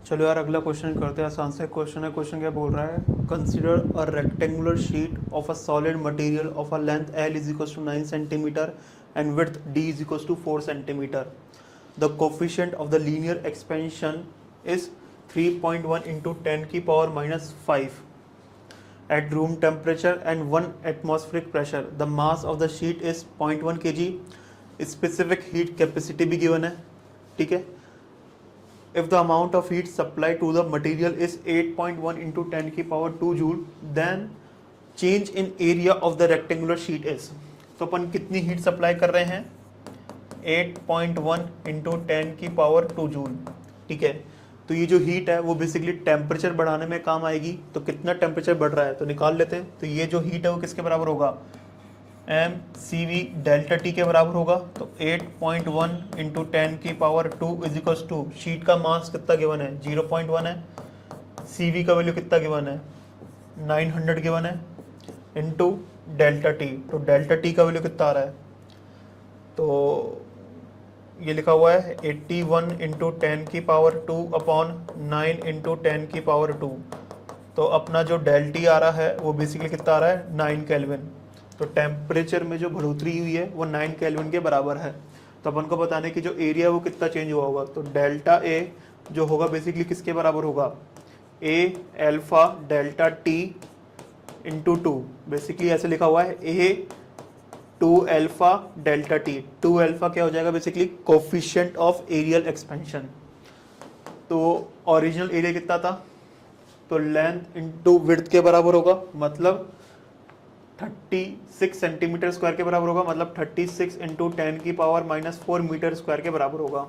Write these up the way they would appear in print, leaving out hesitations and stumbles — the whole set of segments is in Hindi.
चलो यार अगला क्वेश्चन करते हैं। आसान से क्वेश्चन है। क्वेश्चन क्या बोल रहा है, consider a rectangular sheet of a solid material of a length L is equal to 9 centimetre and width D is equal to 4 centimetre. The coefficient of the linear expansion is 3.1 into 10 की power minus 5 at room temperature and 1 atmospheric pressure. The mass of the sheet is 0.1 kg. Specific heat capacity भी given है, ठीक है। If the amount of heat supplied to the material is 8.1 into 10 की power 2 joule, then change in area of the rectangular sheet is। तो अपन कितनी हीट सप्लाई कर रहे हैं, 8.1 इंटू 10 की पावर 2 जूल, ठीक है। तो ये जो हीट है वो बेसिकली टेम्परेचर बढ़ाने में काम आएगी। तो कितना टेम्परेचर बढ़ रहा है तो निकाल लेते हैं। तो ये जो हीट है वो किसके बराबर होगा, mCv डेल्टा टी के बराबर होगा। तो 8.1 इंटू 10 की power 2 is equals to, sheet का मास कितना गिवन है 0.1 है, Cv का वैल्यू कितना गिवन है 900 गिवन है, इंटू डेल्टा टी। तो डेल्टा टी का वैल्यू कितना आ रहा है, तो ये लिखा हुआ है 81 इंटू 10 की पावर 2 अपॉन 9 इंटू 10 की पावर 2। तो अपना जो डेल टी आ रहा है वो बेसिकली कितना आ रहा है 9 केल्विन। तो टेम्परेचर में जो बढ़ोतरी हुई है वो 9 केल्विन के बराबर है। तो अपन को बताने की जो एरिया वो कितना चेंज हुआ होगा, तो डेल्टा ए जो होगा बेसिकली किसके बराबर होगा, A alpha delta T into 2। Basically ऐसे लिखा हुआ है A 2 alpha delta T. 2 alpha क्या हो जाएगा basically coefficient of areal expansion. तो ओरिजिनल एरिया कितना था, तो लेंथ इंटू विड्थ के बराबर होगा, मतलब 36 सेंटीमीटर स्क्वायर के बराबर होगा, मतलब 36 इंटू 10 की पावर माइनस 4 मीटर स्क्वायर के बराबर होगा,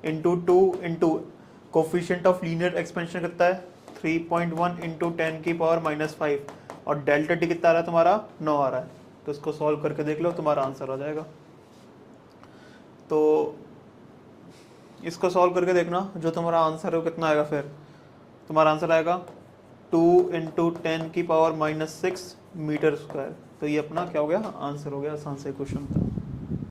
into 2 into coefficient of linear expansion कितना है 3.1 इंटू 10 की पावर माइनस 5, और डेल्टा टी कितना आ रहा है तुम्हारा 9 आ रहा है। तो इसको सॉल्व करके देख लो, तुम्हारा आंसर आ जाएगा। तो इसको सॉल्व करके देखना, जो तुम्हारा आंसर है वो कितना आएगा, फिर तुम्हारा आंसर आएगा 2 इंटू 10 की पावर माइनस 6 मीटर स्क्वायर। तो ये अपना क्या हो गया, आंसर हो गया। आसान से क्वेश्चन था।